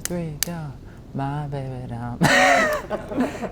3, go. My baby down.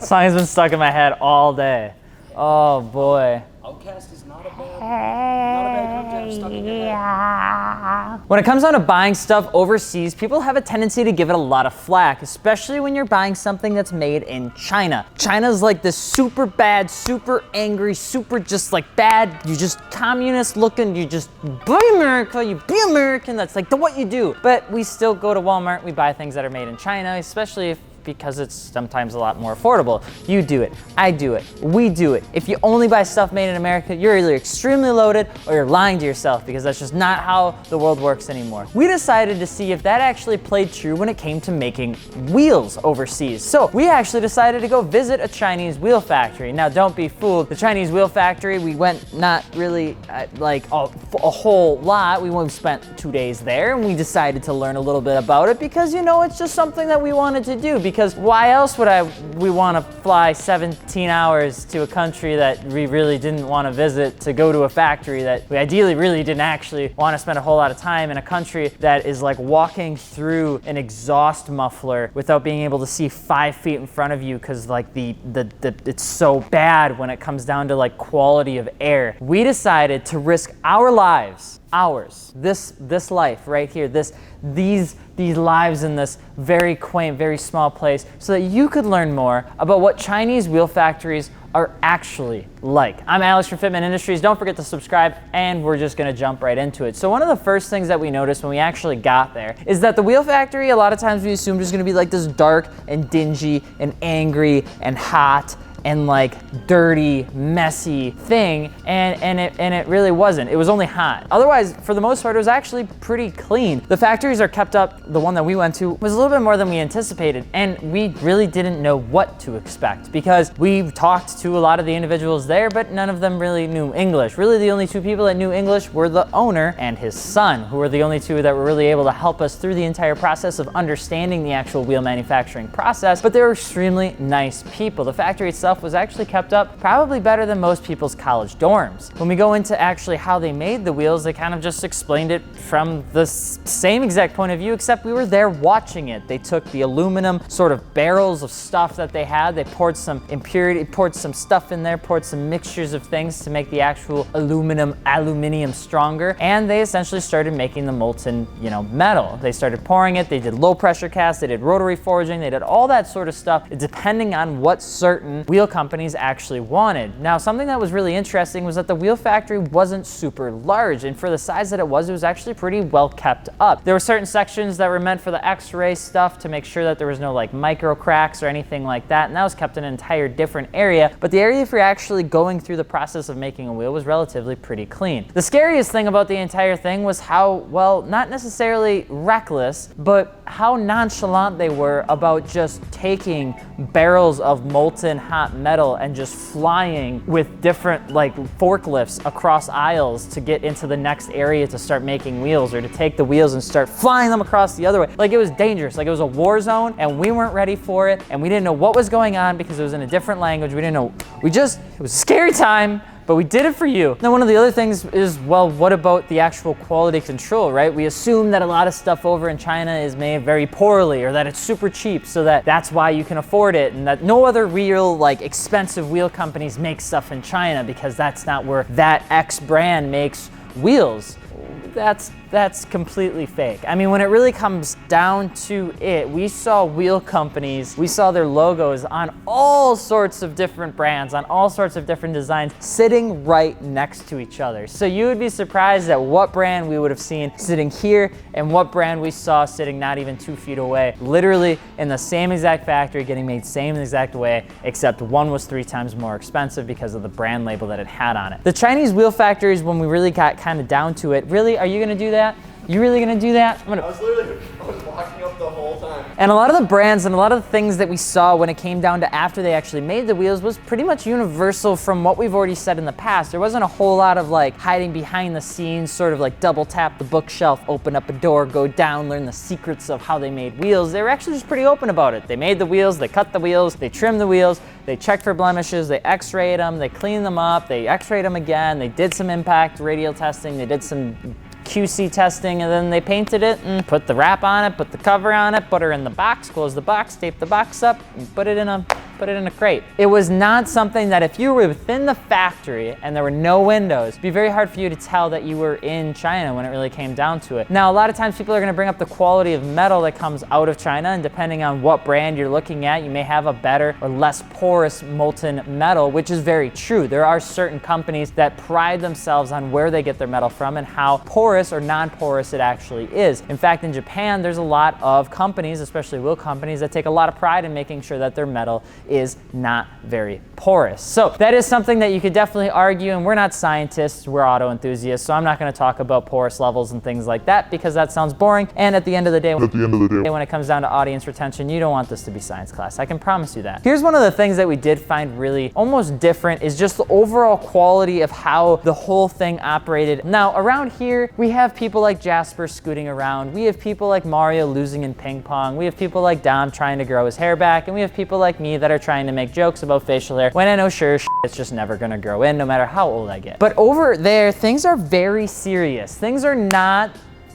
Song has been stuck in my head all day. Oh boy. Outcast is not a bad group to have stuck in your head. When it comes down to buying stuff overseas, people have a tendency to give it a lot of flack, especially when you're buying something that's made in China. China's like this super bad, super angry, super just like bad, you just communist looking, you just buy America, you be American, that's like what you do. But we still go to Walmart, we buy things that are made in China, especially because it's sometimes a lot more affordable. You do it, I do it, we do it. If you only buy stuff made in America, you're either extremely loaded or you're lying to yourself, because that's just not how the world works anymore. We decided to see if that actually played true when it came to making wheels overseas. So we actually decided to go visit a Chinese wheel factory. Now don't be fooled, the Chinese wheel factory, we went not really like a whole lot. We spent 2 days there and we decided to learn a little bit about it because, you know, it's just something that we wanted to do. Because why else would we want to fly 17 hours to a country that we really didn't want to visit, to go to a factory that we ideally really didn't actually want to spend a whole lot of time in, a country that is like walking through an exhaust muffler without being able to see 5 feet in front of you, because like it's so bad when it comes down to like quality of air. We decided to risk our lives, this life right here, these lives in this very quaint, very small place, so that you could learn more about what Chinese wheel factories are actually like. I'm Alex from Fitment Industries. Don't forget to subscribe, and we're just gonna jump right into it. So one of the first things that we noticed when we actually got there is that the wheel factory, a lot of times we assumed was gonna be like this dark and dingy and angry and hot and like dirty, messy thing, and it really wasn't. It was only hot. Otherwise, for the most part, it was actually pretty clean. The factories are kept up. The one that we went to was a little bit more than we anticipated, and we really didn't know what to expect, because we talked to a lot of the individuals there, but none of them really knew English. Really, the only 2 people that knew English were the owner and his son, who were the only 2 that were really able to help us through the entire process of understanding the actual wheel manufacturing process, but they were extremely nice people. The factory itself was actually kept up probably better than most people's college dorms. When we go into actually how they made the wheels, they kind of just explained it from the same exact point of view, except we were there watching it. They took the aluminum sort of barrels of stuff that they had, they poured some impurity, poured some stuff in there, poured some mixtures of things to make the actual aluminium stronger, and they essentially started making the molten, metal. They started pouring it, they did low pressure casts, they did rotary forging, they did all that sort of stuff, depending on what certain wheel companies actually wanted. Now, something that was really interesting was that the wheel factory wasn't super large, and for the size that it was actually pretty well kept up. There were certain sections that were meant for the X-ray stuff to make sure that there was no like micro cracks or anything like that, and that was kept in an entire different area. But the area for actually going through the process of making a wheel was relatively pretty clean. The scariest thing about the entire thing was how, well, not necessarily reckless, but how nonchalant they were about just taking barrels of molten hot metal and just flying with different like forklifts across aisles to get into the next area to start making wheels, or to take the wheels and start flying them across the other way. Like, it was dangerous, like it was a war zone, and we weren't ready for it, and we didn't know what was going on because it was in a different language. We didn't know, it was a scary time, but we did it for you. Now, one of the other things is, well, what about the actual quality control, right? We assume that a lot of stuff over in China is made very poorly, or that it's super cheap, so that's why you can afford it, and that no other real like expensive wheel companies make stuff in China, because that's not where that X brand makes wheels. That's completely fake. I mean, when it really comes down to it, we saw wheel companies, we saw their logos on all sorts of different brands, on all sorts of different designs, sitting right next to each other. So you would be surprised at what brand we would have seen sitting here and what brand we saw sitting not even 2 feet away, literally in the same exact factory, getting made same exact way, except one was 3 times more expensive because of the brand label that it had on it. The Chinese wheel factories, when we really got kind of down to it, really, are you gonna do that? You really gonna do that? I was walking up the whole time. And a lot of the brands and a lot of the things that we saw when it came down to after they actually made the wheels was pretty much universal from what we've already said in the past. There wasn't a whole lot of like hiding behind the scenes, sort of like double tap the bookshelf, open up a door, go down, learn the secrets of how they made wheels. They were actually just pretty open about it. They made the wheels, they cut the wheels, they trimmed the wheels, they checked for blemishes, they x-rayed them, they cleaned them up, they x-rayed them again, they did some impact radial testing, they did some QC testing, and then they painted it and put the wrap on it, put the cover on it, put her in the box, close the box, tape the box up, and put it in a crate. It was not something that if you were within the factory and there were no windows, it'd be very hard for you to tell that you were in China when it really came down to it. Now, a lot of times people are gonna bring up the quality of metal that comes out of China, and depending on what brand you're looking at, you may have a better or less porous molten metal, which is very true. There are certain companies that pride themselves on where they get their metal from and how porous or non-porous it actually is. In fact, in Japan, there's a lot of companies, especially wheel companies, that take a lot of pride in making sure that their metal is not very porous. So that is something that you could definitely argue, and we're not scientists, we're auto enthusiasts, so I'm not gonna talk about porous levels and things like that because that sounds boring, and at the end of the day, when it comes down to audience retention, you don't want this to be science class, I can promise you that. Here's one of the things that we did find really almost different is just the overall quality of how the whole thing operated. Now, around here, we have people like Jasper scooting around, we have people like Mario losing in ping pong, we have people like Dom trying to grow his hair back, and we have people like me that are trying to make jokes about facial hair when I know sure as it's just never gonna grow in no matter how old I get. But over there, things are very serious. Things are not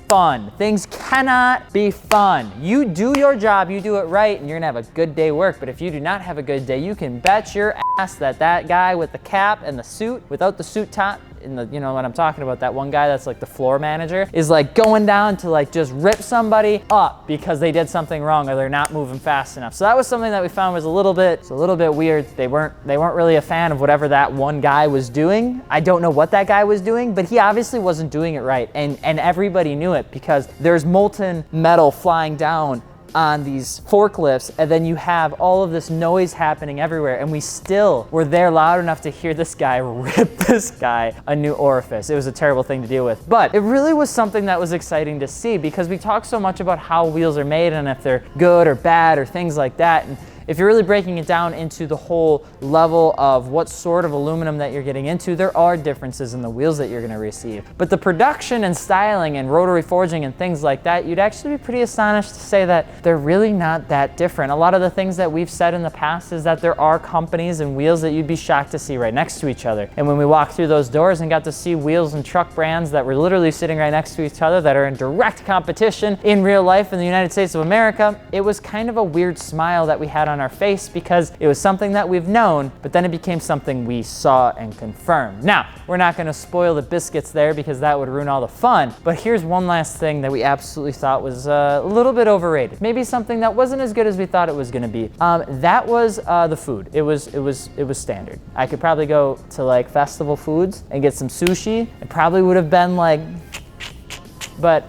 fun. Things cannot be fun. You do your job, you do it right, and you're gonna have a good day work. But if you do not have a good day, you can bet your ass that that guy with the cap and the suit, without the suit top, in the, you know what I'm talking about, that one guy that's like the floor manager, is like going down to like just rip somebody up because they did something wrong or they're not moving fast enough. So that was something that we found was a little bit weird. They weren't really a fan of whatever that one guy was doing. I don't know what that guy was doing, but he obviously wasn't doing it right, and everybody knew it because there's molten metal flying down on these forklifts, and then you have all of this noise happening everywhere, and we still were there loud enough to hear this guy rip this guy a new orifice. It was a terrible thing to deal with, but it really was something that was exciting to see because we talk so much about how wheels are made and if they're good or bad or things like that, and if you're really breaking it down into the whole level of what sort of aluminum that you're getting into, there are differences in the wheels that you're gonna receive. But the production and styling and rotary forging and things like that, you'd actually be pretty astonished to say that they're really not that different. A lot of the things that we've said in the past is that there are companies and wheels that you'd be shocked to see right next to each other. And when we walked through those doors and got to see wheels and truck brands that were literally sitting right next to each other that are in direct competition in real life in the United States of America, it was kind of a weird smile that we had on our face because it was something that we've known, but then it became something we saw and confirmed. Now, we're not gonna spoil the biscuits there because that would ruin all the fun, but here's one last thing that we absolutely thought was a little bit overrated. Maybe something that wasn't as good as we thought it was gonna be. That was the food. It was standard. I could probably go to like Festival Foods and get some sushi. It probably would have been like, but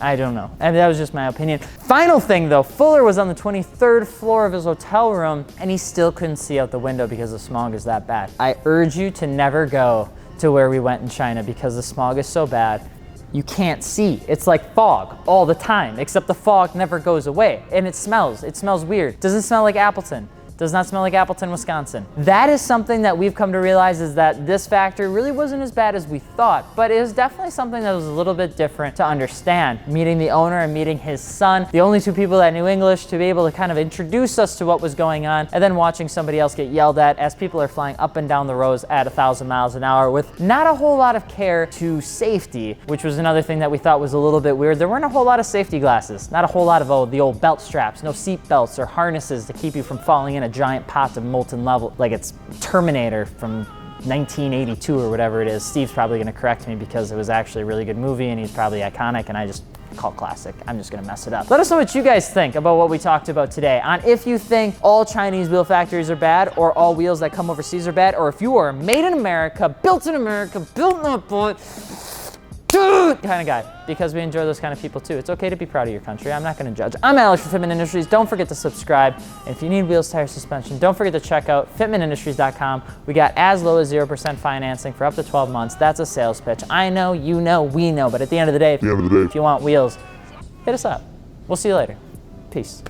I don't know. And that was just my opinion. Final thing though, Fuller was on the 23rd floor of his hotel room and he still couldn't see out the window because the smog is that bad. I urge you to never go to where we went in China because the smog is so bad. You can't see. It's like fog all the time, except the fog never goes away. And it smells weird. Doesn't smell like Appleton. Does not smell like Appleton, Wisconsin. That is something that we've come to realize is that this factory really wasn't as bad as we thought, but it was definitely something that was a little bit different to understand. Meeting the owner and meeting his son, the only two people that knew English, to be able to kind of introduce us to what was going on, and then watching somebody else get yelled at as people are flying up and down the roads at 1,000 miles an hour with not a whole lot of care to safety, which was another thing that we thought was a little bit weird. There weren't a whole lot of safety glasses, not a whole lot of the old belt straps, no seat belts or harnesses to keep you from falling in a giant pot of molten level, like it's Terminator from 1982 or whatever it is. Steve's probably gonna correct me because it was actually a really good movie and he's probably iconic and I just call classic. I'm just gonna mess it up. Let us know what you guys think about what we talked about today, on if you think all Chinese wheel factories are bad or all wheels that come overseas are bad, or if you are made in America, built in that boy, kind of guy, because we enjoy those kind of people too. It's okay to be proud of your country. I'm not going to judge. I'm Alex from Fitment Industries. Don't forget to subscribe. And if you need wheels, tires, suspension, don't forget to check out fitmentindustries.com. We got as low as 0% financing for up to 12 months. That's a sales pitch. I know, you know, we know, but at the end of the day, if you want wheels, hit us up. We'll see you later. Peace.